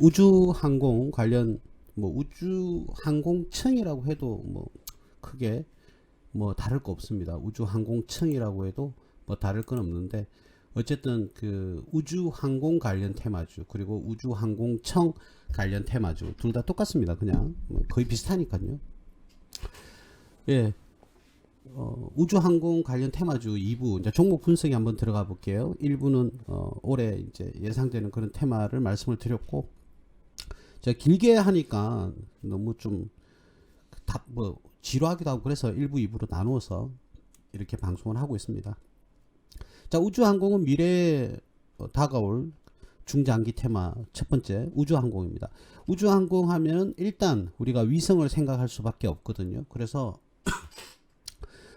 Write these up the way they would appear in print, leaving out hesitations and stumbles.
우주항공 관련 뭐 우주항공청이라고 해도 뭐 크게 뭐 다를 거 없습니다. 우주항공청이라고 해도 뭐 다를 건 없는데 어쨌든 그 우주항공 관련 테마주 그리고 우주항공청 관련 테마주 둘 다 똑같습니다. 그냥 거의 비슷하니까요. 예. 우주항공 관련 테마주 2부 이제 종목 분석에 한번 들어가 볼게요. 1부는 올해 이제 예상되는 그런 테마를 말씀을 드렸고, 제가 길게 하니까 너무 좀 뭐 지루하기도 하고 그래서 1부 2부로 나누어서 이렇게 방송을 하고 있습니다. 자, 우주항공은 미래에 다가올 중장기 테마 첫 번째 우주항공입니다. 우주항공 하면 일단 우리가 위성을 생각할 수밖에 없거든요. 그래서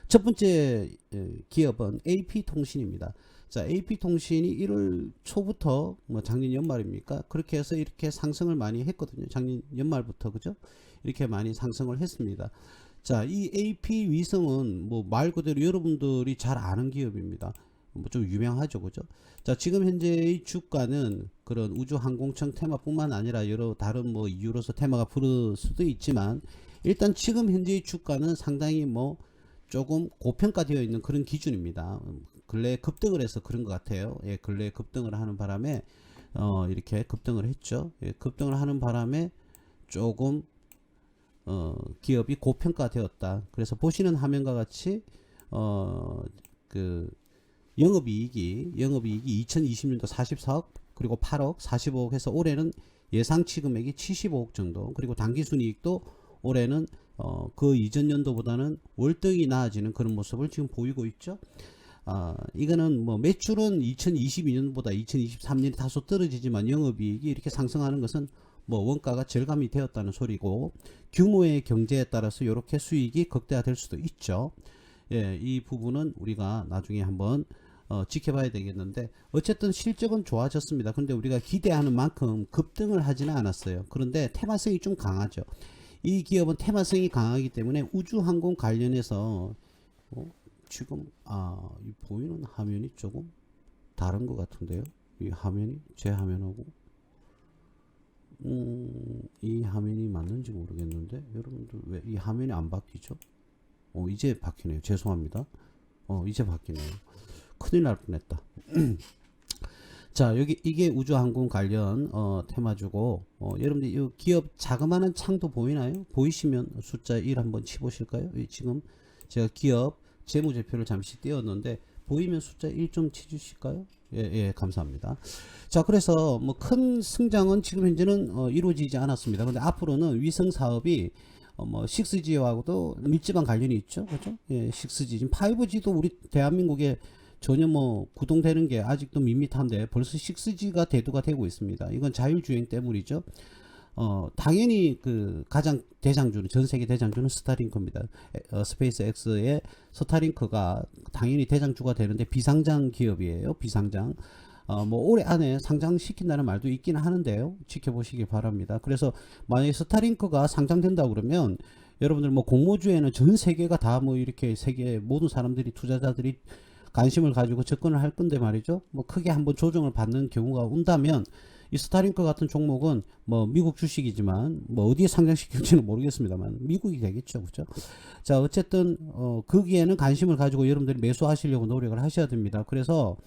첫 번째 기업은 AP통신입니다. 자, AP통신이 1월 초부터 뭐 작년 연말입니까? 그렇게 해서 이렇게 상승을 많이 했거든요. 작년 연말부터 그죠? 이렇게 많이 상승을 했습니다. 자, 이 AP 위성은 뭐 말 그대로 여러분들이 잘 아는 기업입니다. 뭐 좀 유명하죠, 그죠? 자, 지금 현재의 주가는 그런 우주항공청 테마뿐만 아니라 여러 다른 뭐 이유로서 테마가 부를 수도 있지만 일단 지금 현재의 주가는 상당히 뭐 조금 고평가되어 있는 그런 기준입니다. 근래에 급등을 해서 그런 것 같아요. 예, 근래에 급등을 하는 바람에 이렇게 급등을 했죠. 예, 급등을 하는 바람에 조금 기업이 고평가되었다. 그래서 보시는 화면과 같이 그 영업이익이 2020년도 44억 그리고 8억 45억 해서 올해는 예상치 금액이 75억 정도, 그리고 당기순이익도 올해는 그 이전 연도보다는 월등히 나아지는 그런 모습을 지금 보이고 있죠. 이거는 뭐 매출은 2022년보다 2023년이 다소 떨어지지만 영업이익이 이렇게 상승하는 것은 뭐 원가가 절감이 되었다는 소리고, 규모의 경제에 따라서 이렇게 수익이 극대화될 수도 있죠. 예, 이 부분은 우리가 나중에 한번 지켜봐야 되겠는데, 어쨌든 실적은 좋아졌습니다. 그런데 우리가 기대하는 만큼 급등을 하지는 않았어요. 그런데 테마성이 좀 강하죠. 이 기업은 테마성이 강하기 때문에 우주항공 관련해서 지금 이 보이는 화면이 조금 다른 것 같은데요. 이 화면이 제 화면하고 이 화면이 맞는지 모르겠는데 여러분들 왜 이 화면이 안 바뀌죠? 이제 바뀌네요. 죄송합니다. 이제 바뀌네요. 큰일 날 뻔했다. 자, 여기 이게 우주항공 관련 테마주고, 여러분들 이 기업 자그마한 창도 보이나요? 보이시면 숫자 1 한번 치보실까요? 지금 제가 기업 재무제표를 잠시 띄웠는데 보이면 숫자 1 좀 치주실까요? 예, 감사합니다. 자, 그래서 뭐 큰 성장은 지금 현재는 이루어지지 않았습니다. 근데 앞으로는 위성 사업이 뭐 6G하고도 밀접한 관련이 있죠, 그죠? 예, 6G 지금 5G도 우리 대한민국에 전혀 뭐 구동되는 게 아직도 밋밋한데 벌써 6G가 대두가 되고 있습니다. 이건 자율주행 때문이죠. 당연히 그 가장 대장주는, 전 세계 대장주는 스타링크입니다. 스페이스 X의 스타링크가 당연히 대장주가 되는데 비상장 기업이에요. 비상장. 뭐 올해 안에 상장시킨다는 말도 있기는 하는데요. 지켜보시기 바랍니다. 그래서 만약에 스타링크가 상장된다 그러면 여러분들 뭐 공모주에는 전 세계가 다 뭐 이렇게 세계 모든 사람들이, 투자자들이 관심을 가지고 접근을 할 건데 말이죠. 뭐 크게 한번 조정을 받는 경우가 온다면 이 스타링크 같은 종목은 뭐 미국 주식이지만 뭐 어디에 상장시킬지는 모르겠습니다만 미국이 되겠죠, 그렇죠? 자, 어쨌든 거기에는 관심을 가지고 여러분들이 매수하시려고 노력을 하셔야 됩니다. 그래서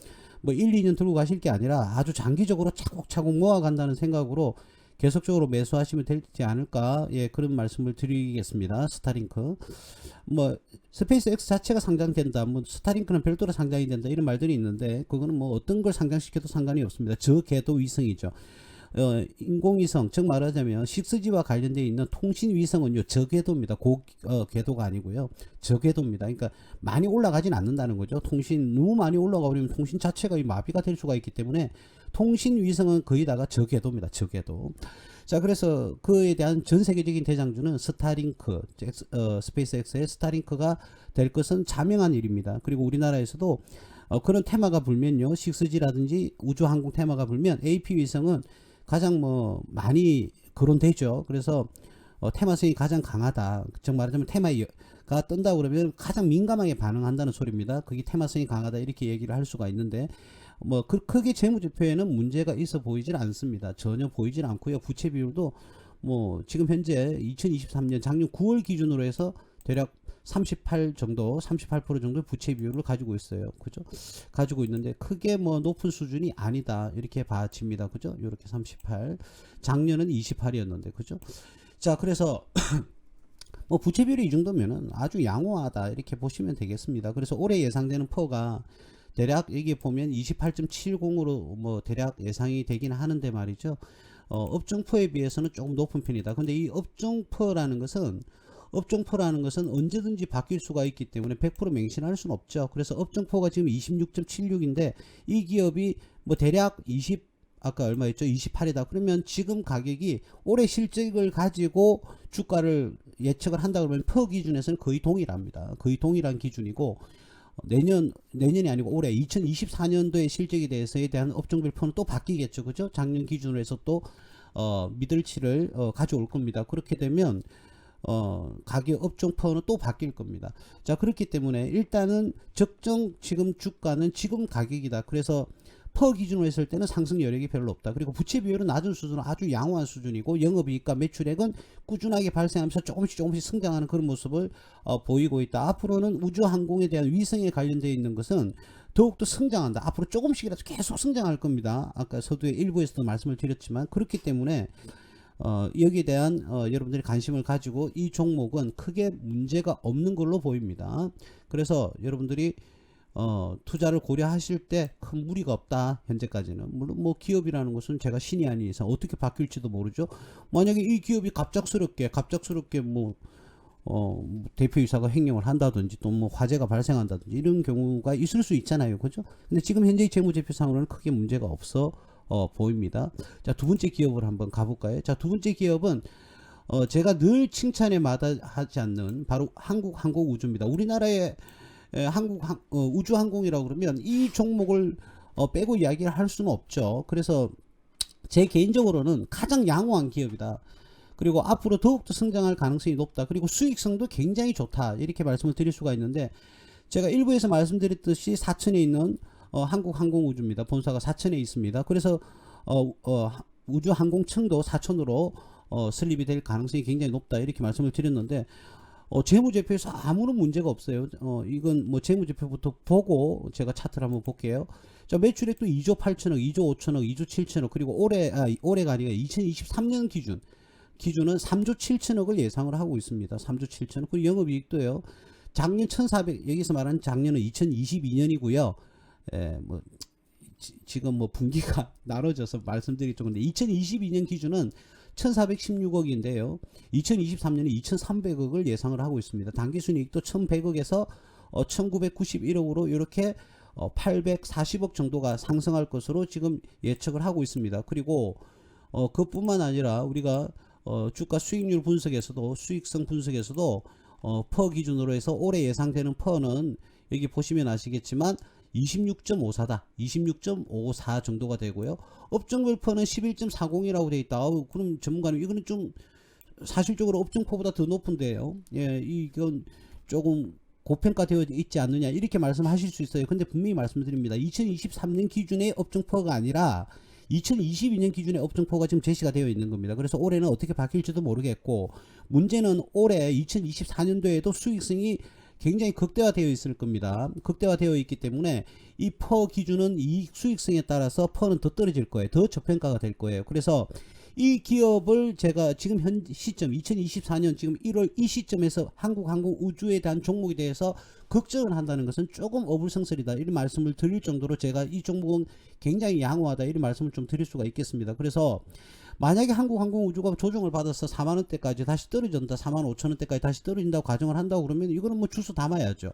뭐 1, 2년 들고 가실 게 아니라 아주 장기적으로 차곡차곡 모아간다는 생각으로 계속적으로 매수하시면 되지 않을까, 예, 그런 말씀을 드리겠습니다. 스타링크 뭐 스페이스 X 자체가 상장된다, 뭐 스타링크는 별도로 상장이 된다, 이런 말들이 있는데 그거는 뭐 어떤 걸 상장시켜도 상관이 없습니다. 저궤도 위성이죠. 인공위성, 즉 말하자면 6G와 관련되어 있는 통신위성은요 저궤도입니다. 궤도가 아니고요 저궤도입니다. 그러니까 많이 올라가진 않는다는 거죠. 통신 너무 많이 올라가 버리면 통신 자체가 마비가 될 수가 있기 때문에 통신위성은 거의 다가 저궤도입니다. 저궤도. 자, 그래서 그에 대한 전 세계적인 대장주는 스타링크, 스페이스 X의 스타링크가 될 것은 자명한 일입니다. 그리고 우리나라에서도 그런 테마가 불면요, 6G라든지 우주항공 테마가 불면 AP 위성은 가장 뭐 많이 거론되죠. 그래서 테마성이 가장 강하다. 즉 말하자면 테마가 뜬다 그러면 가장 민감하게 반응한다는 소리입니다. 그게 테마성이 강하다 이렇게 얘기를 할 수가 있는데 뭐 크게 재무제표에는 문제가 있어 보이질 않습니다. 전혀 보이질 않고요. 부채 비율도 뭐 지금 현재 2023년 작년 9월 기준으로 해서 대략 38 정도, 38% 정도 부채 비율을 가지고 있어요. 그죠? 가지고 있는데 크게 뭐 높은 수준이 아니다. 이렇게 봐집니다. 그죠? 이렇게 38. 작년은 28이었는데, 그죠? 자, 그래서 뭐 부채 비율이 이 정도면은 아주 양호하다. 이렇게 보시면 되겠습니다. 그래서 올해 예상되는 퍼가 대략 여기 보면 28.70으로 뭐 대략 예상이 되긴 하는데 말이죠. 업종퍼에 비해서는 조금 높은 편이다. 근데 이 업종퍼라는 것은 언제든지 바뀔 수가 있기 때문에 100% 맹신할 수는 없죠. 그래서 업종포가 지금 26.76인데 이 기업이 뭐 대략 20 아까 얼마였죠? 28이다. 그러면 지금 가격이 올해 실적을 가지고 주가를 예측을 한다 그러면 퍼 기준에서는 거의 동일합니다. 거의 동일한 기준이고 내년이 아니고 올해 2024년도의 실적에 대해서에 대한 업종별 퍼는 또 바뀌겠죠. 그죠? 작년 기준으로 해서 또 미들치를 가져올 겁니다. 그렇게 되면 가격 업종 퍼는 또 바뀔 겁니다. 자, 그렇기 때문에 일단은 적정 지금 주가는 지금 가격이다. 그래서 퍼 기준으로 했을 때는 상승 여력이 별로 없다. 그리고 부채 비율은 낮은 수준은 아주 양호한 수준이고 영업이익과 매출액은 꾸준하게 발생하면서 조금씩 성장하는 그런 모습을 보이고 있다. 앞으로는 우주항공에 대한 위성에 관련되어 있는 것은 더욱더 성장한다. 앞으로 조금씩이라도 계속 성장할 겁니다. 아까 서두에 일부에서도 말씀을 드렸지만 그렇기 때문에 여기에 대한 여러분들이 관심을 가지고 이 종목은 크게 문제가 없는 걸로 보입니다. 그래서 여러분들이 투자를 고려하실 때 큰 무리가 없다. 현재까지는. 물론 뭐 기업이라는 것은 제가 신이 아닌 이상 어떻게 바뀔지도 모르죠. 만약에 이 기업이 갑작스럽게 뭐 대표이사가 횡령을 한다든지 또 뭐 화재가 발생한다든지 이런 경우가 있을 수 있잖아요. 그죠? 근데 지금 현재 재무제표상으로는 크게 문제가 없어 보입니다. 자, 두 번째 기업을 한번 가볼까요? 자, 두 번째 기업은 제가 늘 칭찬에 마다하지 않는 바로 한국항공우주입니다. 우리나라의 우주항공이라고 그러면 이 종목을 빼고 이야기를 할 수는 없죠. 그래서 제 개인적으로는 가장 양호한 기업이다. 그리고 앞으로 더욱더 성장할 가능성이 높다. 그리고 수익성도 굉장히 좋다. 이렇게 말씀을 드릴 수가 있는데 제가 일부에서 말씀드렸듯이 사천에 있는 한국항공우주입니다. 본사가 사천에 있습니다. 그래서 우주항공청도 사천으로 설립이 될 가능성이 굉장히 높다. 이렇게 말씀을 드렸는데 재무제표에서 아무런 문제가 없어요. 이건 뭐 재무제표부터 보고 제가 차트를 한번 볼게요. 자, 매출액도 2조 8천억, 2조 5천억, 2조 7천억, 그리고 올해가 아니라 2023년 기준은 3조 7천억을 예상을 하고 있습니다. 3조 7천억. 그리고 영업이익도요. 작년 1,400, 여기서 말하는 작년은 2022년이고요. 뭐 지금 뭐 분기가 나눠져서 말씀드릴 정도인데 2022년 기준은 1416억인데요. 2023년에 2300억을 예상을 하고 있습니다. 당기순이익도 1100억에서 1991억으로 이렇게 840억 정도가 상승할 것으로 지금 예측을 하고 있습니다. 그리고 그뿐만 아니라 우리가 주가 수익률 분석에서도 수익성 분석에서도 퍼 기준으로 해서 올해 예상되는 퍼는 여기 보시면 아시겠지만 26.54다. 26.54 정도가 되고요. 업종별 퍼는 11.40이라고 되어 있다. 그럼 전문가님 이거는 좀 사실적으로 업종퍼보다 더 높은데요. 예, 이건 조금 고평가되어 있지 않느냐 이렇게 말씀하실 수 있어요. 근데 분명히 말씀드립니다. 2023년 기준의 업종퍼가 아니라 2022년 기준의 업종퍼가 지금 제시가 되어 있는 겁니다. 그래서 올해는 어떻게 바뀔지도 모르겠고 문제는 올해 2024년도에도 수익성이 굉장히 극대화되어 있을 겁니다. 극대화되어 있기 때문에 이 퍼 기준은 이익 수익성에 따라서 퍼는 더 떨어질 거예요. 더 저평가가 될 거예요. 그래서 이 기업을 제가 지금 현 시점 2024년 지금 1월 이 시점에서 한국항공우주에 대한 종목에 대해서 걱정을 한다는 것은 조금 어불성설이다 이런 말씀을 드릴 정도로 제가 이 종목은 굉장히 양호하다 이런 말씀을 좀 드릴 수가 있겠습니다. 그래서 만약에 한국항공우주가 조정을 받아서 4만원대까지 다시 떨어진다 45,000원대까지 다시 떨어진다고 가정을 한다고 그러면 이거는 뭐 주소 담아야죠.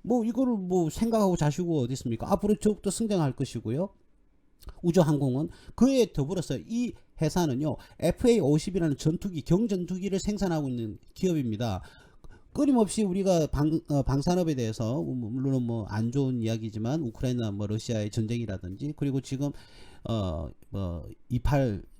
뭐 이거를 뭐 생각하고 자시고 어디 있습니까? 앞으로 더욱더 성장할 것이고요. 우주항공은 그에 더불어서 이 회사는요 FA-50이라는 전투기 경전투기를 생산하고 있는 기업입니다. 끊임없이 우리가 방산업에 대해서 물론 뭐 안 좋은 이야기지만 우크라이나 뭐 러시아의 전쟁이라든지 그리고 지금 뭐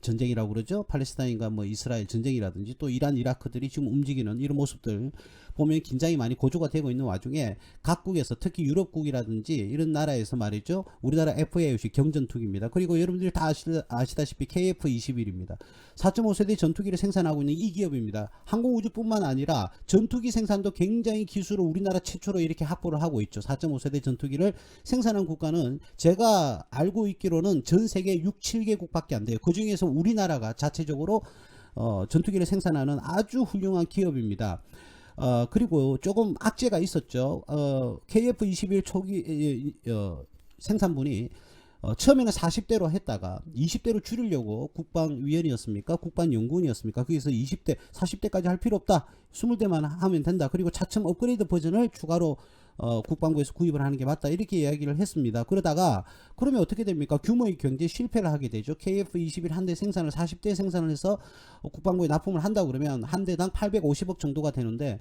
전쟁이라고 그러죠. 팔레스타인과 뭐 이스라엘 전쟁이라든지 또 이란 이라크들이 지금 움직이는 이런 모습들 보면 긴장이 많이 고조가 되고 있는 와중에 각국에서 특히 유럽국이라든지 이런 나라에서 말이죠. 우리나라 FAOC 경전투기입니다. 그리고 여러분들이 다 아시다시피 KF-21입니다. 4.5세대 전투기를 생산하고 있는 이 기업입니다. 항공우주뿐만 아니라 전투기 생산도 굉장히 기술을 우리나라 최초로 이렇게 확보를 하고 있죠. 4.5세대 전투기를 생산한 국가는 제가 알고 있기로는 전 세계 6, 7개국밖에 안 돼요. 그 중에서 우리나라가 자체적으로 전투기를 생산하는 아주 훌륭한 기업입니다. 그리고 조금 악재가 있었죠. KF-21 초기 생산분이 처음에는 40대로 했다가 20대로 줄이려고 국방위원이었습니까? 국방연구원이었습니까? 거기서 20대, 40대까지 할 필요 없다. 20대만 하면 된다. 그리고 차츰 업그레이드 버전을 추가로 국방부에서 구입을 하는 게 맞다. 이렇게 이야기를 했습니다. 그러다가 그러면 어떻게 됩니까? 규모의 경제 실패를 하게 되죠. KF-21 한 대 생산을 40대 생산을 해서 국방부에 납품을 한다 그러면 한 대당 850억 정도가 되는데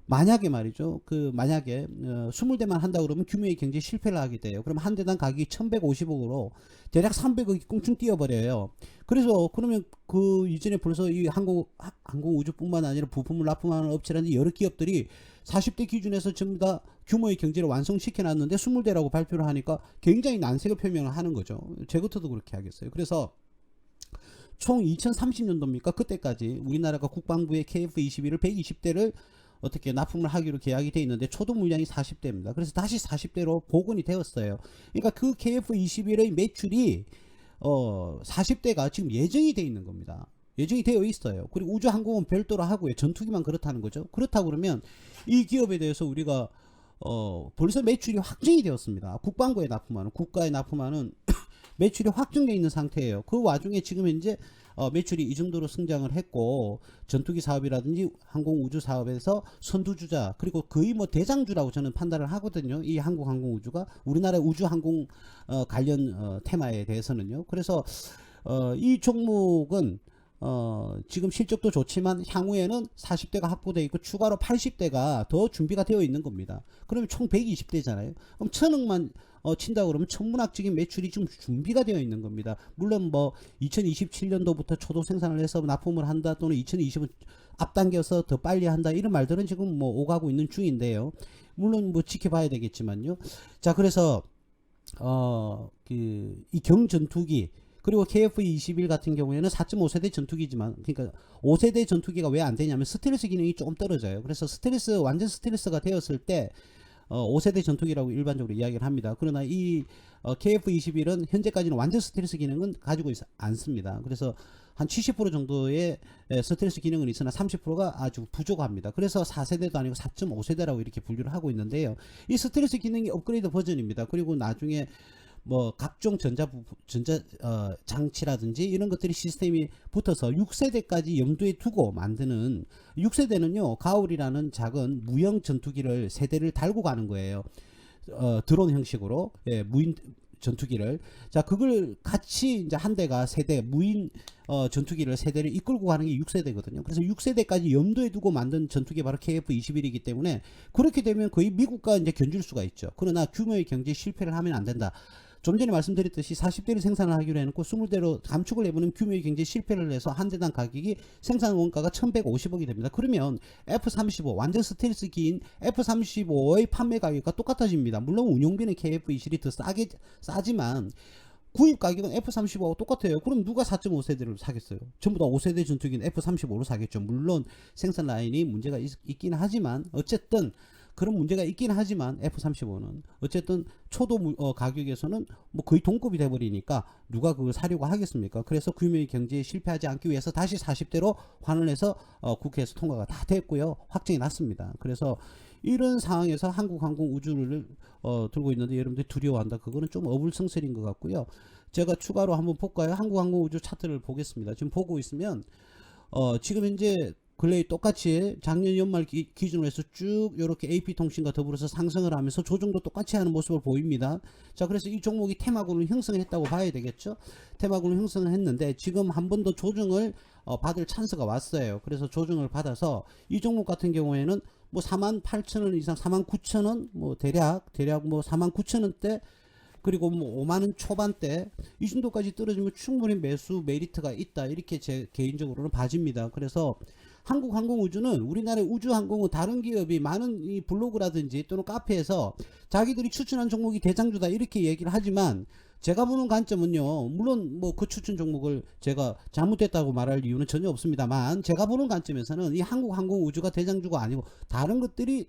만약에 말이죠. 만약에 20대만 한다 그러면 규모의 경제 실패를 하게 돼요. 그럼 한 대당 가격이 1150억으로 대략 300억이 꽁충 뛰어버려요. 그래서 그러면 그 이전에 벌써 이 항공우주뿐만 아니라 부품을 납품하는 업체라든지 여러 기업들이 40대 기준에서 전부 다 규모의 경제를 완성시켜 놨는데 20대라고 발표를 하니까 굉장히 난색을 표명을 하는 거죠. 제 것도 그렇게 하겠어요. 그래서 총 2030년도입니까? 그때까지 우리나라가 국방부의 KF-21을 120대를 어떻게 납품을 하기로 계약이 돼 있는데 초도 물량이 40대입니다. 그래서 다시 40대로 복원이 되었어요. 그러니까 그 KF-21의 매출이 40대가 지금 예정이 돼 있는 겁니다. 예정이 되어 있어요. 그리고 우주항공은 별도로 하고요. 전투기만 그렇다는 거죠. 그렇다고 그러면 이 기업에 대해서 우리가 벌써 매출이 확정이 되었습니다. 국방부에 납품하는, 국가에 납품하는 매출이 확정되어 있는 상태예요. 그 와중에 지금 현재 매출이 이 정도로 성장을 했고 전투기 사업이라든지 항공우주 사업에서 선두주자 그리고 거의 뭐 대장주라고 저는 판단을 하거든요. 이 한국항공우주가 우리나라 우주항공 관련 테마에 대해서는요. 그래서 이 종목은 지금 실적도 좋지만 향후에는 40대가 확보되어 있고 추가로 80대가 더 준비가 되어 있는 겁니다. 그러면 총 120대잖아요. 그럼 1000억만 친다 그러면 천문학적인 매출이 지금 준비가 되어 있는 겁니다. 물론 뭐 2027년도부터 초도 생산을 해서 납품을 한다 또는 2020은 앞당겨서 더 빨리 한다 이런 말들은 지금 뭐 오가고 있는 중인데요. 물론 뭐 지켜봐야 되겠지만요. 자, 그래서 이 경전투기 그리고 KF-21 같은 경우에는 4.5세대 전투기지만 그러니까 5세대 전투기가 왜 안 되냐면 스텔스 기능이 조금 떨어져요. 그래서 완전 스텔스가 되었을 때 5세대 전투기라고 일반적으로 이야기를 합니다. 그러나 이 KF-21은 현재까지는 완전 스텔스 기능은 가지고 않습니다. 그래서 한 70% 정도의 스텔스 기능은 있으나 30%가 아주 부족합니다. 그래서 4세대도 아니고 4.5세대라고 이렇게 분류를 하고 있는데요. 이 스텔스 기능이 업그레이드 버전입니다. 그리고 나중에 뭐 각종 전자 장치라든지 이런 것들이 시스템이 붙어서 6세대까지 염두에 두고 만드는 6세대는요 가울이라는 작은 무형 전투기를 세대를 달고 가는 거예요. 드론 형식으로 무인 전투기를 자 그걸 같이 이제 한 대가 세대 무인 전투기를 세대를 이끌고 가는 게 6세대거든요. 그래서 6세대까지 염두에 두고 만든 전투기 바로 KF-21이기 때문에 그렇게 되면 거의 미국과 이제 견줄 수가 있죠. 그러나 규모의 경제 실패를 하면 안 된다. 좀 전에 말씀드렸듯이 40대를 생산을 하기로 해놓고 20대로 감축을 해보는 규모의 경제 실패를 해서 한 대당 가격이 생산 원가가 1150억이 됩니다. 그러면 F-35 완전 스텔스기인 F-35의 판매 가격과 똑같아집니다. 물론 운용비는 KF-21이 더 싸지만 구입 가격은 F-35하고 똑같아요. 그럼 누가 4.5세대를 사겠어요? 전부 다 5세대 전투기는 F-35로 사겠죠. 물론 생산 라인이 문제가 있긴 하지만 어쨌든 그런 문제가 있긴 하지만 F-35는 어쨌든 초도 가격에서는 뭐 거의 동급이 돼버리니까 누가 그걸 사려고 하겠습니까? 그래서 규모의 경제에 실패하지 않기 위해서 다시 40대로 환원해서 국회에서 통과가 다 됐고요. 확정이 났습니다. 그래서 이런 상황에서 한국항공우주를 들고 있는데 여러분들이 두려워한다. 그거는 좀 어불성설인 것 같고요. 제가 추가로 한번 볼까요? 한국항공우주 차트를 보겠습니다. 지금 보고 있으면 지금 현재 근래 똑같이 작년 연말 기준으로 해서 쭉 이렇게 AP통신과 더불어서 상승을 하면서 조정도 똑같이 하는 모습을 보입니다. 자, 그래서 이 종목이 테마군을 형성을 했다고 봐야 되겠죠. 테마군을 형성을 했는데 지금 한 번 더 조정을 받을 찬스가 왔어요. 그래서 조정을 받아서 이 종목 같은 경우에는 뭐 48,000원 이상 49,000원 뭐 대략 뭐 49,000원대 그리고 뭐 5만원 초반대 이 정도까지 떨어지면 충분히 매수 메리트가 있다, 이렇게 제 개인적으로는 봐집니다. 그래서 한국항공우주는 우리나라의 우주항공은 다른 기업이 많은 이 블로그라든지 또는 카페에서 자기들이 추천한 종목이 대장주다 이렇게 얘기를 하지만, 제가 보는 관점은요, 물론 뭐 그 추천 종목을 제가 잘못됐다고 말할 이유는 전혀 없습니다만, 제가 보는 관점에서는 이 한국항공우주가 대장주가 아니고 다른 것들이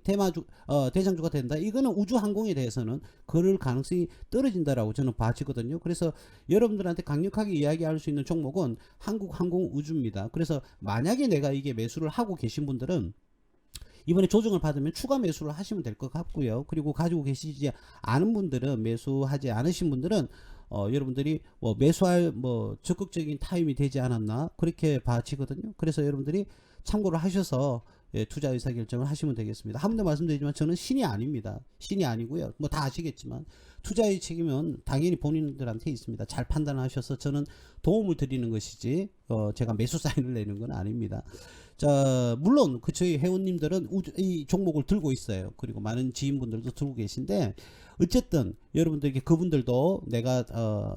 대장주가 된다, 이거는 우주항공에 대해서는 그럴 가능성이 떨어진다라고 저는 봐지거든요. 그래서 여러분들한테 강력하게 이야기할 수 있는 종목은 한국항공우주입니다. 그래서 만약에 내가 이게 매수를 하고 계신 분들은 이번에 조정을 받으면 추가 매수를 하시면 될 것 같고요. 그리고 가지고 계시지 않은 분들은, 매수하지 않으신 분들은 여러분들이 뭐 매수할 뭐 적극적인 타임이 되지 않았나 그렇게 봐지거든요. 그래서 여러분들이 참고를 하셔서 투자 의사결정을 하시면 되겠습니다. 한 번 더 말씀드리지만 저는 신이 아닙니다. 신이 아니고요. 뭐 다 아시겠지만 투자의 책임은 당연히 본인들한테 있습니다. 잘 판단하셔서 저는 도움을 드리는 것이지 제가 매수 사인을 내는 건 아닙니다. 자, 물론 저희 회원님들은 이 종목을 들고 있어요. 그리고 많은 지인분들도 들고 계신데, 어쨌든 여러분들에게 그분들도 내가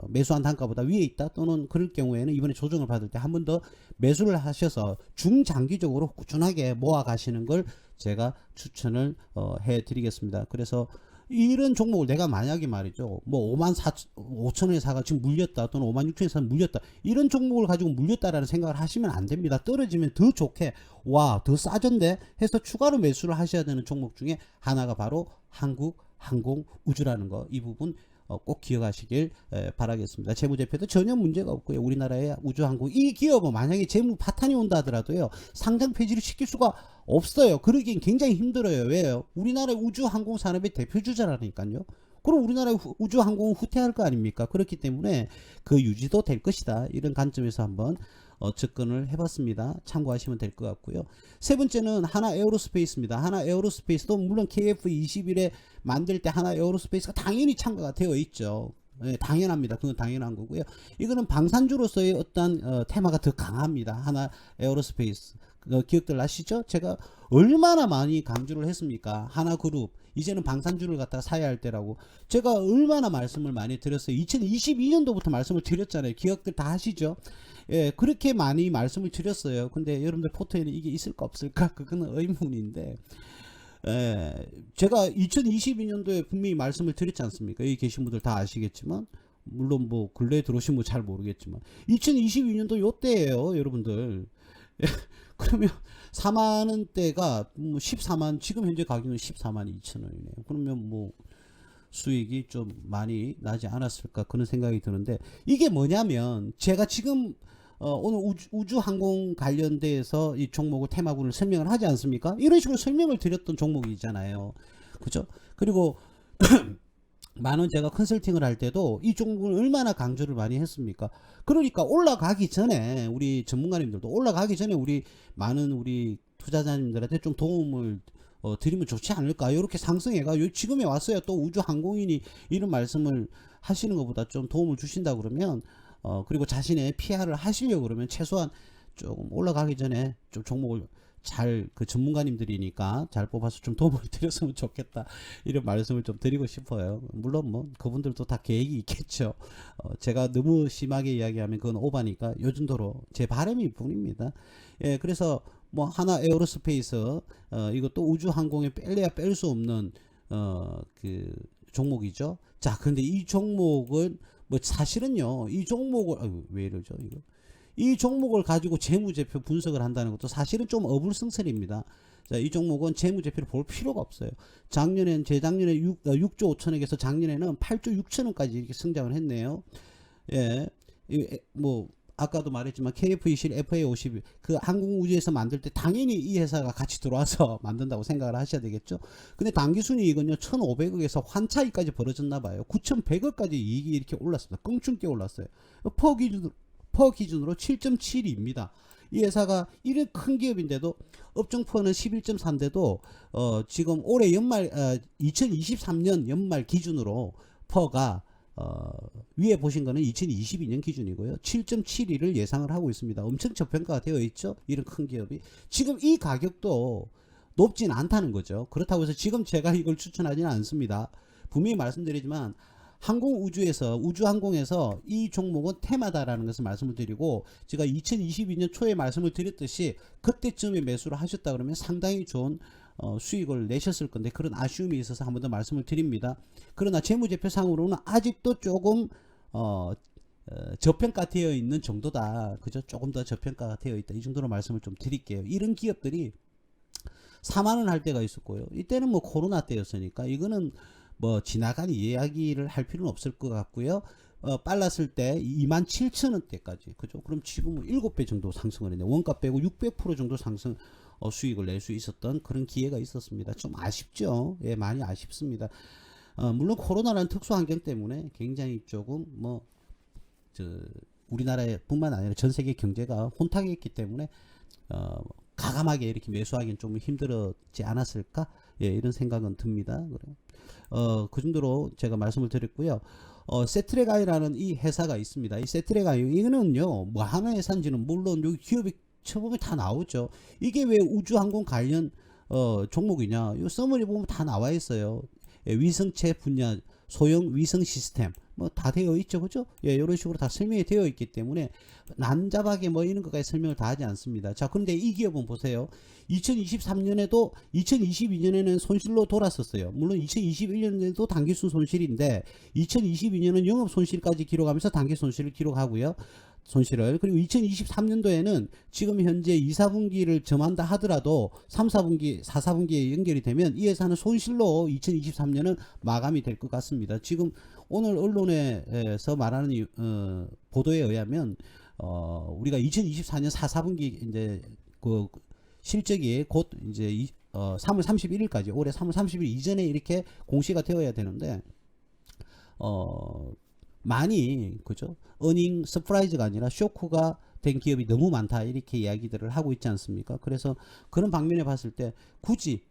매수한 단가보다 위에 있다 또는 그럴 경우에는 이번에 조정을 받을 때 한 번 더 매수를 하셔서 중장기적으로 꾸준하게 모아 가시는 걸 제가 추천을 해 드리겠습니다. 그래서 이런 종목을 내가 만약에 말이죠, 뭐 54,5천원에 사가 지금 물렸다 또는 56,000원에 사가 물렸다, 이런 종목을 가지고 물렸다라는 생각을 하시면 안 됩니다. 떨어지면 더 좋게, 와 더 싸졌네 해서 추가로 매수를 하셔야 되는 종목 중에 하나가 바로 한국항공우주라는 거, 이 부분 꼭 기억하시길 바라겠습니다. 재무제표도 전혀 문제가 없고요. 우리나라의 우주항공, 이 기업은 만약에 재무 파탄이 온다 하더라도요, 상장 폐지를 시킬 수가 없어요. 그러기엔 굉장히 힘들어요. 왜요? 우리나라의 우주항공 산업의 대표주자라니까요. 그럼 우리나라의 우주항공은 후퇴할 거 아닙니까? 그렇기 때문에 그 유지도 될 것이다, 이런 관점에서 한번 접근을 해봤습니다. 참고하시면 될 것 같고요. 세 번째는 하나에어로스페이스입니다. 하나에어로스페이스도 물론 KF21에 만들 때 하나에어로스페이스가 당연히 참가가 되어 있죠. 네, 당연합니다. 그건 당연한 거고요. 이거는 방산주로서의 어떤 테마가 더 강합니다. 하나에어로스페이스 기억들 나시죠? 제가 얼마나 많이 강조를 했습니까? 하나그룹 이제는 방산주를 갖다가 사야 할 때라고 제가 얼마나 말씀을 많이 드렸어요. 2022년도부터 말씀을 드렸잖아요. 기억들 다 하시죠? 예, 그렇게 많이 말씀을 드렸어요. 근데 여러분들 포트에는 이게 있을까 없을까? 그거는 의문인데, 제가 2022년도에 분명히 말씀을 드렸지 않습니까? 여기 계신 분들 다 아시겠지만, 물론 뭐 근래에 들어오신 분 잘 모르겠지만 2022년도 요때예요, 여러분들. 그러면 4만원대가 뭐 14만, 지금 현재 가격은 14만 2천원이네요. 그러면 뭐 수익이 좀 많이 나지 않았을까 그런 생각이 드는데, 이게 뭐냐면 제가 지금 오늘 우주항공 관련돼서 이 종목을 테마군을 설명을 하지 않습니까? 이런 식으로 설명을 드렸던 종목이잖아요. 그죠? 그리고 많은 제가 컨설팅을 할 때도 이 종목을 얼마나 강조를 많이 했습니까? 그러니까 올라가기 전에 우리 전문가님들도 올라가기 전에 우리 많은 우리 투자자님들한테 좀 도움을 드리면 좋지 않을까, 이렇게 상승해가 지금에 왔어요. 또 우주항공인이 이런 말씀을 하시는 것보다 좀 도움을 주신다 그러면 그리고 자신의 PR을 하시려고 그러면 최소한 조금 올라가기 전에 좀 종목을 잘, 그 전문가님들이니까 잘 뽑아서 좀 도움을 드렸으면 좋겠다, 이런 말씀을 좀 드리고 싶어요. 물론 뭐 그분들도 다 계획이 있겠죠. 제가 너무 심하게 이야기하면 그건 오바니까 요 정도로 제 바람일 뿐입니다. 예, 그래서 뭐 하나 에어로스페이스 이것도 우주항공에 뺄래야 뺄 수 없는 그 종목이죠. 자, 근데 이 종목은 뭐 사실은요, 이 종목을 왜 이러죠 이거, 이 종목을 가지고 재무제표 분석을 한다는 것도 사실은 좀 어불성설입니다. 자, 이 종목은 재무제표를 볼 필요가 없어요. 작년엔, 재작년에 6조 5천억에서 작년에는 8조 6천억까지 이렇게 성장을 했네요. 예, 뭐 아까도 말했지만 KF21, FA50 그 항공우주에서 만들 때 당연히 이 회사가 같이 들어와서 만든다고 생각을 하셔야 되겠죠. 근데 당기순이익은요 1,500억에서 환차익까지 벌어졌나 봐요. 9,100억까지 이익이 이렇게 올랐습니다. 껑충 뛰어 올랐어요. 퍼 기준으로 7.72입니다. 이 회사가 이런 큰 기업인데도 업종퍼는 11.4인데도 지금 올해 연말 2023년 연말 기준으로 퍼가 위에 보신 거는 2022년 기준이고요. 7.72를 예상을 하고 있습니다. 엄청 저평가가 되어 있죠. 이런 큰 기업이. 지금 이 가격도 높진 않다는 거죠. 그렇다고 해서 지금 제가 이걸 추천하지는 않습니다. 분명히 말씀드리지만 항공우주에서 우주항공에서 이 종목은 테마다라는 것을 말씀을 드리고, 제가 2022년 초에 말씀을 드렸듯이 그때쯤에 매수를 하셨다 그러면 상당히 좋은 수익을 내셨을 건데, 그런 아쉬움이 있어서 한 번 더 말씀을 드립니다. 그러나 재무제표상으로는 아직도 조금 저평가되어 있는 정도다. 그죠? 조금 더 저평가되어 있다. 이 정도로 말씀을 좀 드릴게요. 이런 기업들이 4만원 할 때가 있었고요. 이때는 뭐 코로나 때였으니까 이거는 뭐 지나간 이야기를 할 필요는 없을 것 같고요. 빨랐을 때 27,000원대까지. 그죠? 그럼 지금은 7배 정도 상승을 했네. 원가 빼고 600% 정도 상승 수익을 낼 수 있었던 그런 기회가 있었습니다. 좀 아쉽죠. 예, 많이 아쉽습니다. 물론 코로나라는 특수 환경 때문에 굉장히 조금 우리나라에 뿐만 아니라 전 세계 경제가 혼탁했기 때문에 가감하게 이렇게 매수하기는 좀 힘들었지 않았을까? 예, 이런 생각은 듭니다. 그 정도로 제가 말씀을 드렸고요. 세트레가이라는 이 회사가 있습니다. 이 세트레가이, 이거는요, 뭐 하는 회사인지는 물론 여기 기업이 처음에 다 나오죠. 이게 왜 우주항공 관련 종목이냐? 이 서머리 보면 다 나와 있어요. 예, 위성체 분야, 소형 위성 시스템 뭐 다 되어 있죠, 그죠? 예, 이런 식으로 다 설명이 되어 있기 때문에 난잡하게 뭐 이런 것까지 설명을 다 하지 않습니다. 자, 그런데 이 기업은 보세요. 2023년에도 2022년에는 손실로 돌았었어요. 물론 2021년에도 단기순 손실인데 2022년은 영업 손실까지 기록하면서 단기 손실을 기록하고요. 그리고 2023년도에는 지금 현재 2, 4분기를 점한다 하더라도 3, 4분기, 4, 4분기에 연결이 되면 이 회사는 손실로 2023년은 마감이 될 것 같습니다. 지금 오늘 언론에서 말하는 보도에 의하면 우리가 2024년 4, 4분기 이제 그 실적이 곧 이제 3월 31일까지 올해 3월 30일 이전에 이렇게 공시가 되어야 되는데 많이 그죠? 어닝 서프라이즈가 아니라 쇼크가 된 기업이 너무 많다 이렇게 이야기들을 하고 있지 않습니까? 그래서 그런 방면에 봤을 때 굳이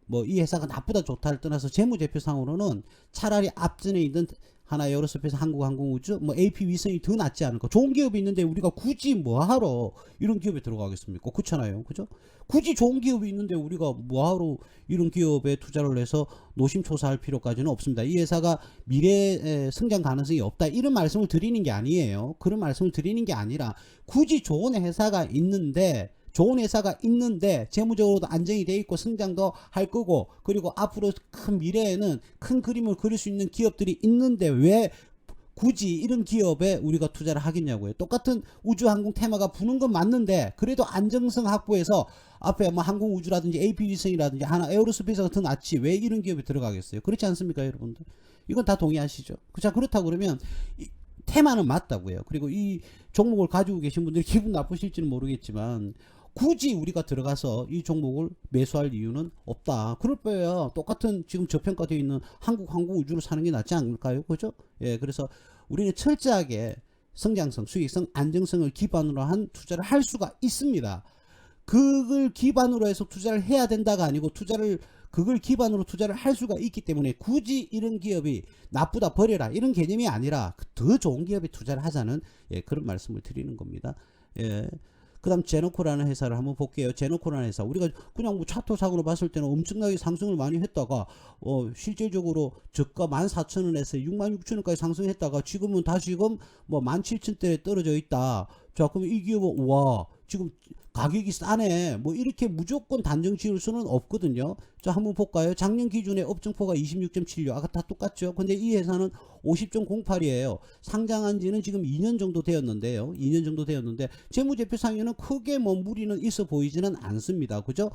뭐 이 회사가 나쁘다 좋다를 떠나서 재무제표상으로는 차라리 앞전에 있는 하나 에어로스페이스 한국항공우주 뭐 AP 위성이 더 낫지 않을까. 좋은 기업이 있는데 우리가 굳이 뭐하러 이런 기업에 들어가겠습니까? 그렇잖아요, 그죠? 굳이 좋은 기업이 있는데 우리가 뭐하러 이런 기업에 투자를 해서 노심초사할 필요까지는 없습니다. 이 회사가 미래 성장 가능성이 없다 이런 말씀을 드리는 게 아니에요. 그런 말씀을 드리는 게 아니라 굳이 좋은 회사가 있는데 재무적으로도 안정이 돼 있고 성장도 할 거고, 그리고 앞으로 큰 미래에는 큰 그림을 그릴 수 있는 기업들이 있는데 왜 굳이 이런 기업에 우리가 투자를 하겠냐고요. 똑같은 우주항공 테마가 부는 건 맞는데 그래도 안정성 확보해서 앞에 뭐 항공우주라든지 AP위성이라든지 하나 에어로스페이스가 더 낫지 왜 이런 기업에 들어가겠어요? 그렇지 않습니까, 여러분들? 이건 다 동의하시죠? 자, 그렇다고 그러면 테마는 맞다고요. 그리고 이 종목을 가지고 계신 분들이 기분 나쁘실지는 모르겠지만 굳이 우리가 들어가서 이 종목을 매수할 이유는 없다. 그럴 바에야 똑같은 지금 저평가되어 있는 한국 항공우주를 사는 게 낫지 않을까요? 그죠? 예, 그래서 우리는 철저하게 성장성, 수익성, 안정성을 기반으로 한 투자를 할 수가 있습니다. 그걸 기반으로 해서 투자를 해야 된다가 아니고 그걸 기반으로 투자를 할 수가 있기 때문에 굳이 이런 기업이 나쁘다 버려라 이런 개념이 아니라 더 좋은 기업에 투자를 하자는 그런 말씀을 드리는 겁니다. 예. 그 다음 제노코라는 회사를 한번 볼게요. 제노코라는 회사 우리가 그냥 뭐 차트상으로 봤을 때는 엄청나게 상승을 많이 했다가 실질적으로 저가 14,000원에서 66,000원까지 상승했다가 지금은 다시금 뭐 17,000원대에 떨어져 있다. 자, 그럼 이 기업은 와 지금 가격이 싸네 뭐 이렇게 무조건 단정 지을 수는 없거든요. 자, 한번 볼까요? 작년 기준에 업종포가 26.76 아까 다 똑같죠. 근데 이 회사는 50.08이에요 상장한 지는 지금 2년 정도 되었는데요. 2년 정도 되었는데 재무제표상에는 크게 뭐 무리는 있어 보이지는 않습니다. 그죠?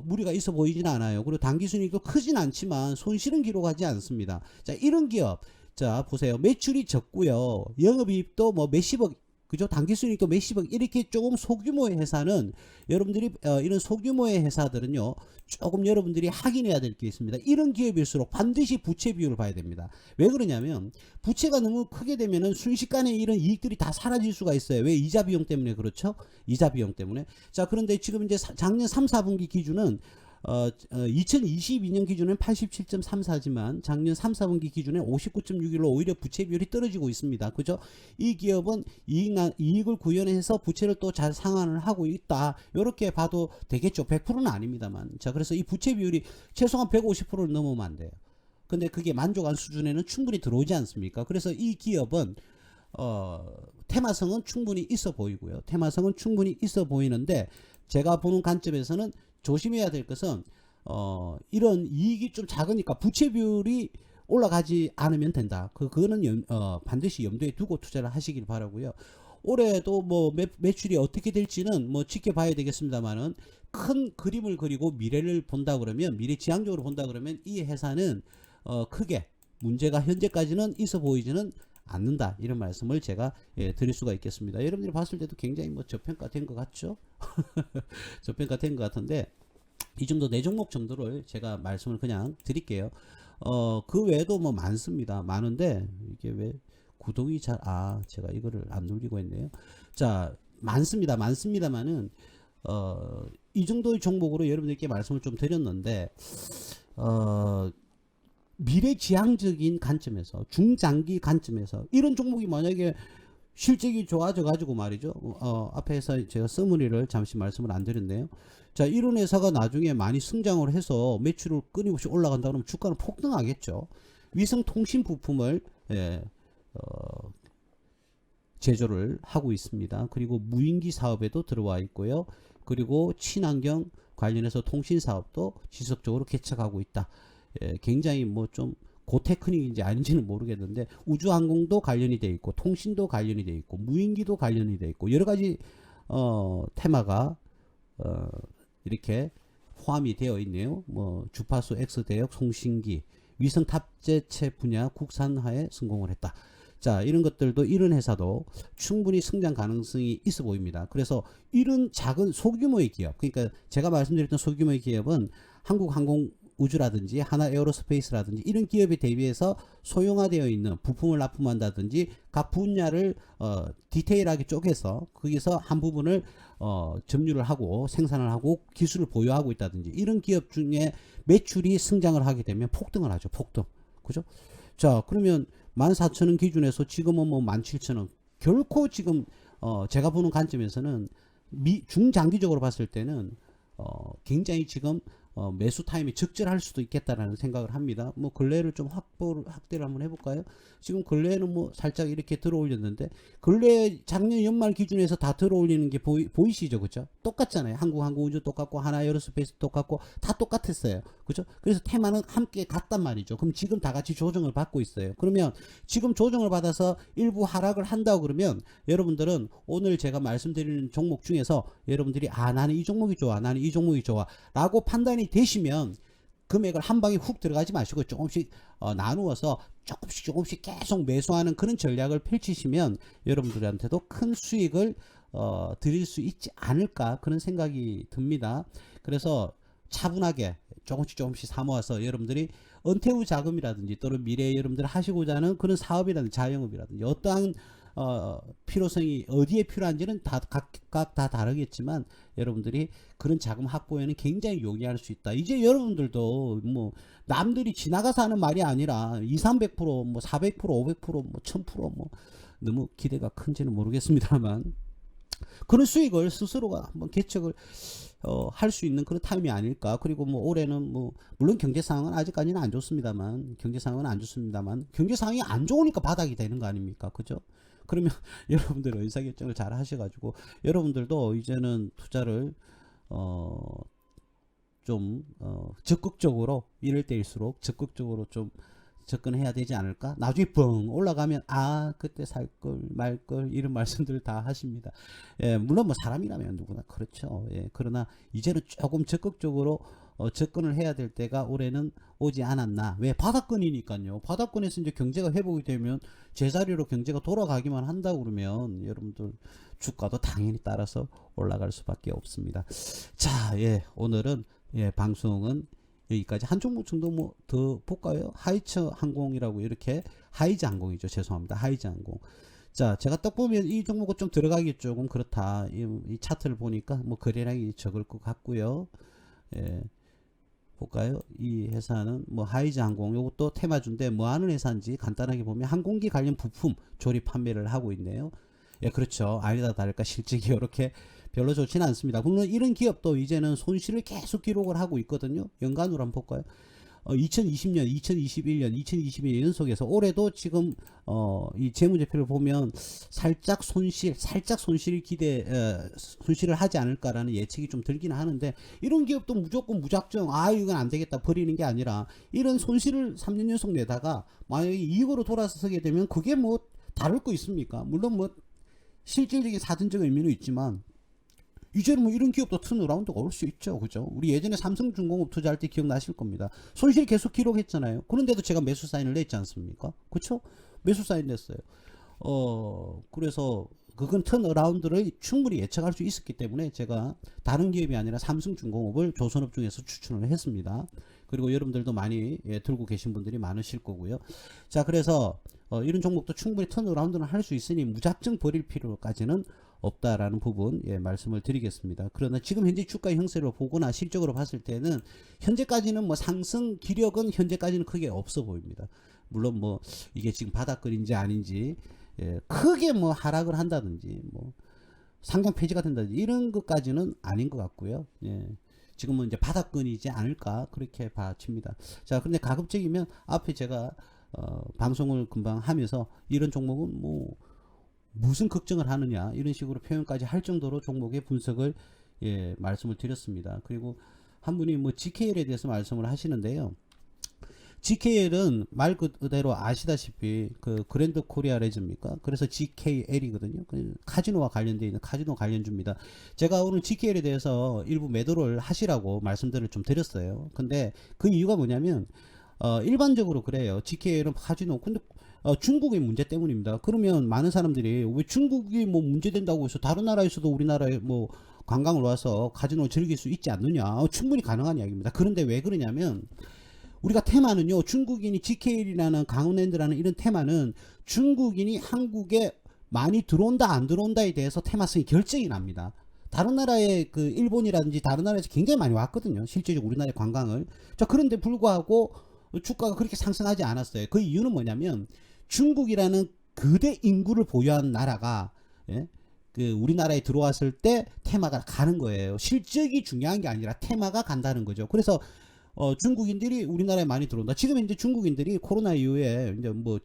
무리가 있어 보이지는 않아요. 그리고 단기순이익도 크진 않지만 손실은 기록하지 않습니다. 자, 이런 기업 자 보세요. 매출이 적고요. 영업이익도 뭐 몇십억 그죠? 단기순이익도 몇십억 이렇게 조금 소규모의 회사는 여러분들이 이런 소규모의 회사들은요 조금 여러분들이 확인해야 될 게 있습니다. 이런 기업일수록 반드시 부채 비율을 봐야 됩니다. 왜 그러냐면 부채가 너무 크게 되면은 순식간에 이런 이익들이 다 사라질 수가 있어요. 왜? 이자 비용 때문에 그렇죠? 이자 비용 때문에. 자, 그런데 지금 이제 작년 3, 4분기 기준은 2022년 기준은 87.34지만 작년 3, 4분기 기준에 59.61로 오히려 부채 비율이 떨어지고 있습니다. 그죠? 이 기업은 이익을 구현해서 부채를 또 잘 상환을 하고 있다. 이렇게 봐도 되겠죠. 100%는 아닙니다만. 자, 그래서 이 부채 비율이 최소한 150%를 넘으면 안 돼요. 근데 그게 만족한 수준에는 충분히 들어오지 않습니까? 그래서 이 기업은 테마성은 충분히 있어 보이고요. 테마성은 충분히 있어 보이는데 제가 보는 관점에서는 조심해야 될 것은 이런 이익이 좀 작으니까 부채 비율이 올라가지 않으면 된다. 그거는 반드시 염두에 두고 투자를 하시길 바라고요. 올해도 뭐 매출이 어떻게 될지는 뭐 지켜봐야 되겠습니다만은 큰 그림을 그리고 미래를 본다 그러면 미래지향적으로 본다 그러면 이 회사는 크게 문제가 현재까지는 있어 보이지는 않는다, 이런 말씀을 제가 드릴 수가 있겠습니다. 여러분들이 봤을 때도 굉장히 뭐 저평가된 것 같죠? 저평가된 것 같은데 이 정도 네 종목 정도를 제가 말씀을 그냥 드릴게요. 그 외에도 뭐 많습니다. 많은데 이게 왜 구독이 제가 이거를 안 눌리고 했네요. 자, 많습니다만은 이 정도의 종목으로 여러분들께 말씀을 좀 드렸는데 미래지향적인 관점에서 중장기 관점에서 이런 종목이 만약에 실적이 좋아져 가지고 말이죠. 앞에서 제가 서머리를 잠시 말씀을 안 드렸네요. 자, 이런 회사가 나중에 많이 성장을 해서 매출을 끊임없이 올라간다 그러면 주가는 폭등하겠죠. 위성통신 부품을 제조를 하고 있습니다. 그리고 무인기 사업에도 들어와 있고요. 그리고 친환경 관련해서 통신 사업도 지속적으로 개척하고 있다. 굉장히 뭐 좀 고테크닉인지 아닌지는 모르겠는데 우주항공도 관련이 돼 있고 통신도 관련이 돼 있고 무인기도 관련이 돼 있고 여러 가지 테마가 이렇게 포함이 되어 있네요. 뭐 주파수 X 대역 송신기 위성 탑재체 분야 국산화에 성공을 했다. 자, 이런 것들도 이런 회사도 충분히 성장 가능성이 있어 보입니다. 그래서 이런 작은 소규모의 기업, 그러니까 제가 말씀드렸던 소규모의 기업은 한국항공우주라든지 하나에어로스페이스라든지 이런 기업에 대비해서 소형화되어 있는 부품을 납품한다든지 각 분야를 디테일하게 쪼개서 거기서 한 부분을 점유를 하고 생산을 하고 기술을 보유하고 있다든지 이런 기업 중에 매출이 성장을 하게 되면 폭등을 하죠. 폭등. 그죠? 자, 그러면 14,000원 기준에서 지금은 뭐 17,000원. 결코 지금 제가 보는 관점에서는 중장기적으로 봤을 때는 굉장히 지금 매수 타임이 적절할 수도 있겠다라는 생각을 합니다. 뭐 근래를 좀 확대를 한번 해볼까요? 지금 근래는 뭐 살짝 이렇게 들어올렸는데 근래 작년 연말 기준에서 다 들어올리는 게 보이시죠, 그죠? 똑같잖아요. 한국항공우주 똑같고 하나에어로스페이스 똑같고 다 똑같았어요, 그죠? 그래서 테마는 함께 같단 말이죠. 그럼 지금 다 같이 조정을 받고 있어요. 그러면 지금 조정을 받아서 일부 하락을 한다고 그러면 여러분들은 오늘 제가 말씀드리는 종목 중에서 여러분들이 나는 이 종목이 좋아, 나는 이 종목이 좋아 라고 판단이 되시면 금액을 한 방에 훅 들어가지 마시고 조금씩 나누어서 조금씩 계속 매수하는 그런 전략을 펼치시면 여러분들한테도 큰 수익을 드릴 수 있지 않을까, 그런 생각이 듭니다. 그래서 차분하게 조금씩 사모아서 여러분들이 은퇴 후 자금이라든지 또는 미래에 여러분들이 하시고자 하는 그런 사업이라든지 자영업이라든지 어떠한 필요성이 어디에 필요한지는 각각 다 다르겠지만 여러분들이 그런 자금 확보에는 굉장히 용이할 수 있다. 이제 여러분들도 뭐 남들이 지나가서 하는 말이 아니라 200~300%, 뭐 400%, 500%, 뭐 1000%, 뭐 너무 기대가 큰지는 모르겠습니다만 그런 수익을 스스로가 한번 개척을 할 수 있는 그런 타임이 아닐까. 그리고 뭐 올해는 뭐 물론 경제 상황은 아직까지는 안 좋습니다만 경제 상황이 안 좋으니까 바닥이 되는 거 아닙니까, 그죠? 그러면 여러분들 의사결정을 잘 하셔가지고 여러분들도 이제는 투자를 좀 적극적으로 이럴 때일수록 적극적으로 좀 접근해야 되지 않을까. 나중에 뻥 올라가면 그때 살걸 말걸 이런 말씀들을 다 하십니다. 예, 물론 뭐 사람이라면 누구나 그렇죠. 예, 그러나 이제는 조금 적극적으로 접근을 해야 될 때가 올해는 오지 않았나. 왜? 바닥권이니까요. 바닥권에서 이제 경제가 회복이 되면 제자리로 경제가 돌아가기만 한다 그러면 여러분들 주가도 당연히 따라서 올라갈 수밖에 없습니다. 자, 예, 오늘은 방송은 여기까지. 한 종목 정도 뭐 더 볼까요? 하이처 항공이라고, 이렇게 하이즈 항공이죠. 죄송합니다. 하이즈 항공. 자, 제가 딱 보면 이 종목은 좀 들어가기 조금 그렇다. 이 차트를 보니까 뭐 거래량이 적을 것 같고요. 예, 볼까요? 이 회사는 뭐 하이즈 항공, 요것도 테마주인데 뭐 하는 회사인지 간단하게 보면 항공기 관련 부품 조립 판매를 하고 있네요. 예, 그렇죠. 아니다 다를까 실적이 이렇게 별로 좋지는 않습니다. 물론 이런 기업도 이제는 손실을 계속 기록을 하고 있거든요. 연간으로 한번 볼까요? 2020년, 2021년, 2022년 연속해서 올해도 지금 이 재무제표를 보면 살짝 손실 손실을 하지 않을까라는 예측이 좀 들기는 하는데, 이런 기업도 무조건 무작정 이건 안 되겠다 버리는 게 아니라, 이런 손실을 3년 연속 내다가 만약에 이익으로 돌아서게 되면 그게 뭐 다를 거 있습니까? 물론 뭐 실질적인 사전적 의미는 있지만, 이제는 뭐 이런 기업도 턴어라운드가 올 수 있죠. 그죠? 우리 예전에 삼성중공업 투자할 때 기억나실 겁니다. 손실 계속 기록했잖아요. 그런데도 제가 매수 사인을 냈지 않습니까? 그쵸? 매수 사인 냈어요. 그래서 그건 턴어라운드를 충분히 예측할 수 있었기 때문에 제가 다른 기업이 아니라 삼성중공업을 조선업 중에서 추천을 했습니다. 그리고 여러분들도 많이 들고 계신 분들이 많으실 거고요. 자, 그래서 이런 종목도 충분히 턴어라운드는 할 수 있으니 무작정 버릴 필요까지는 없다라는 부분 말씀을 드리겠습니다. 그러나 지금 현재 주가 형세를 보거나 실적으로 봤을 때는 현재까지는 뭐 상승 기력은 현재까지는 크게 없어 보입니다. 물론 뭐 이게 지금 바닥권인지 아닌지, 크게 뭐 하락을 한다든지 뭐 상장 폐지가 된다든지 이런 것까지는 아닌 것 같고요. 지금은 이제 바닥권이지 않을까 그렇게 봐집니다. 자, 근데 가급적이면 앞에 제가 방송을 금방 하면서 이런 종목은 뭐 무슨 걱정을 하느냐 이런 식으로 표현까지 할 정도로 종목의 분석을 말씀을 드렸습니다. 그리고 한 분이 뭐 GKL에 대해서 말씀을 하시는데요. GKL은 말 그대로 아시다시피 그 그랜드 코리아 레저입니까? 그래서 GKL이거든요. 카지노와 관련되어 있는 카지노 관련주입니다. 제가 오늘 GKL에 대해서 일부 매도를 하시라고 말씀들을 좀 드렸어요. 근데 그 이유가 뭐냐면 일반적으로 그래요. GKL은 카지노, 근데 중국의 문제 때문입니다. 그러면 많은 사람들이 왜 중국이 뭐 문제된다고 해서 다른 나라에서도 우리나라에 뭐 관광을 와서 카지노 즐길 수 있지 않느냐? 충분히 가능한 이야기입니다. 그런데 왜 그러냐면, 우리가 테마는요, 중국인이 GKL이라는 강원랜드라는 이런 테마는 중국인이 한국에 많이 들어온다 안 들어온다에 대해서 테마성이 결정이 납니다. 다른 나라의 그 일본이라든지 다른 나라에서 굉장히 많이 왔거든요. 실제적으로 우리나라의 관광을. 자, 그런데 불구하고 주가가 그렇게 상승하지 않았어요. 그 이유는 뭐냐면, 중국이라는 거대 인구를 보유한 나라가 그 우리나라에 들어왔을 때 테마가 가는 거예요. 실적이 중요한 게 아니라 테마가 간다는 거죠. 그래서 중국인들이 우리나라에 많이 들어온다. 지금 이제 중국인들이 코로나 이후에 이제 뭐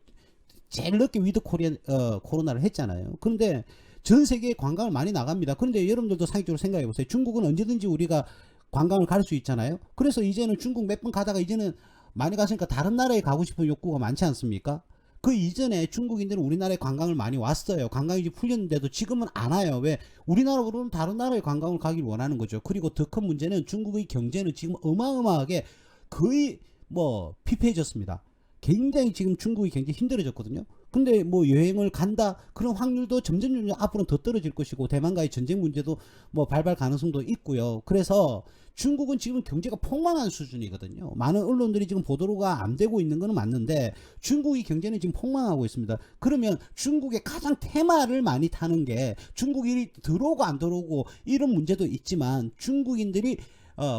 제일 늦게 위드 코로나를 했잖아요. 그런데 전 세계에 관광을 많이 나갑니다. 그런데 여러분들도 상식적으로 생각해 보세요. 중국은 언제든지 우리가 관광을 갈 수 있잖아요. 그래서 이제는 중국 몇 번 가다가 이제는 많이 갔으니까 다른 나라에 가고 싶은 욕구가 많지 않습니까? 그 이전에 중국인들은 우리나라에 관광을 많이 왔어요. 관광이 이제 풀렸는데도 지금은 안 와요. 왜? 우리나라로는 다른 나라에 관광을 가길 원하는 거죠. 그리고 더 큰 문제는 중국의 경제는 지금 어마어마하게 거의 뭐 피폐해졌습니다. 굉장히 지금 중국이 굉장히 힘들어졌거든요. 근데 뭐 여행을 간다 그런 확률도 점점 앞으로는 더 떨어질 것이고, 대만과의 전쟁 문제도 뭐 발발 가능성도 있고요. 그래서 중국은 지금 경제가 폭망한 수준이거든요. 많은 언론들이 지금 보도가 안 되고 있는 건 맞는데 중국의 경제는 지금 폭망하고 있습니다. 그러면 중국의 가장 테마를 많이 타는 게, 중국인이 들어오고 안 들어오고 이런 문제도 있지만, 중국인들이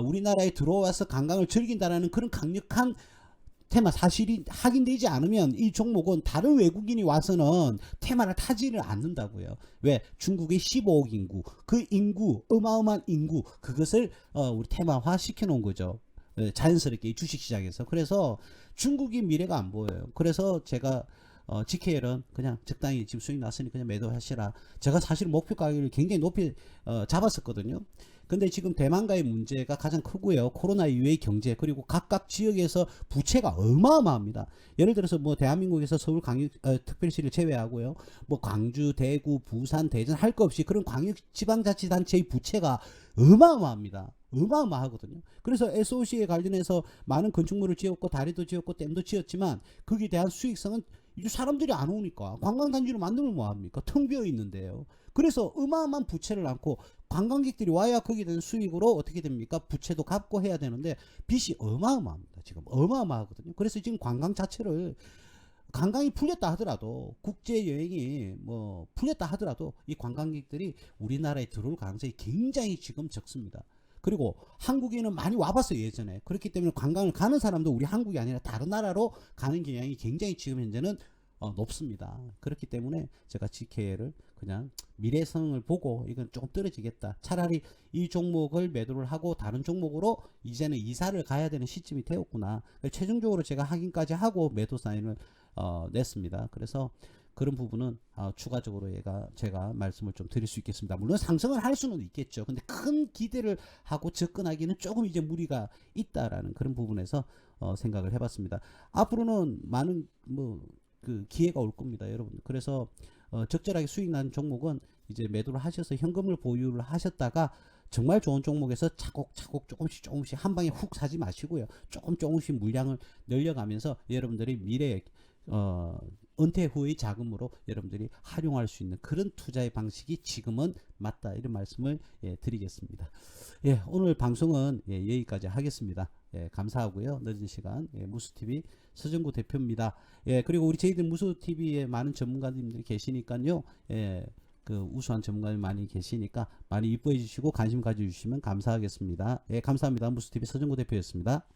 우리나라에 들어와서 관광을 즐긴다라는 그런 강력한 테마 사실이 확인되지 않으면 이 종목은 다른 외국인이 와서는 테마를 타지를 않는다고요. 왜? 중국의 15억 인구, 그 인구, 어마어마한 인구, 그것을 우리 테마화 시켜 놓은 거죠. 자연스럽게 이 주식시장에서. 그래서 중국의 미래가 안 보여요. 그래서 제가 GKL은 그냥 적당히 지금 수익 났으니 그냥 매도하시라. 제가 사실 목표 가격을 굉장히 높이 잡았었거든요. 근데 지금 대만과의 문제가 가장 크고요. 코로나 이후의 경제, 그리고 각각 지역에서 부채가 어마어마합니다. 예를 들어서 뭐 대한민국에서 서울 광역 특별시를 제외하고요, 뭐 광주, 대구, 부산, 대전 할 거 없이 그런 광역 지방자치단체의 부채가 어마어마합니다. 어마어마하거든요. 그래서 SOC에 관련해서 많은 건축물을 지었고 다리도 지었고 댐도 지었지만 거기에 대한 수익성은 이제 사람들이 안 오니까 관광단지를 만들면 뭐합니까? 텅 비어 있는데요. 그래서 어마어마한 부채를 안고 관광객들이 와야 거기에 대한 수익으로 어떻게 됩니까? 부채도 갚고 해야 되는데 빚이 어마어마합니다. 지금 어마어마하거든요. 그래서 지금 관광 자체를, 관광이 풀렸다 하더라도, 국제 여행이 뭐 풀렸다 하더라도 이 관광객들이 우리나라에 들어올 가능성이 굉장히 지금 적습니다. 그리고 한국에는 많이 와봤어요, 예전에. 그렇기 때문에 관광을 가는 사람도 우리 한국이 아니라 다른 나라로 가는 경향이 굉장히 지금 현재는 높습니다. 그렇기 때문에 제가 GK를 그냥 미래성을 보고 이건 조금 떨어지겠다. 차라리 이 종목을 매도를 하고 다른 종목으로 이제는 이사를 가야 되는 시점이 되었구나. 최종적으로 제가 확인까지 하고 매도 사인을 냈습니다. 그래서 그런 부분은 추가적으로 제가 말씀을 좀 드릴 수 있겠습니다. 물론 상승을 할 수는 있겠죠. 근데 큰 기대를 하고 접근하기는 조금 이제 무리가 있다라는 그런 부분에서 생각을 해봤습니다. 앞으로는 많은 그 기회가 올 겁니다, 여러분. 그래서 적절하게 수익 난 종목은 이제 매도를 하셔서 현금을 보유를 하셨다가 정말 좋은 종목에서 차곡차곡 조금씩 한 방에 훅 사지 마시고요. 조금씩 물량을 늘려가면서 여러분들이 미래에 은퇴 후의 자금으로 여러분들이 활용할 수 있는 그런 투자의 방식이 지금은 맞다, 이런 말씀을 드리겠습니다. 오늘 방송은 여기까지 하겠습니다. 감사하고요. 늦은 시간 무수TV 서정구 대표입니다. 그리고 우리 저희들 무수TV에 많은 전문가님들이 계시니까요. 그 우수한 전문가들 많이 계시니까 많이 이뻐해 주시고 관심 가져주시면 감사하겠습니다. 감사합니다. 무수TV 서정구 대표였습니다.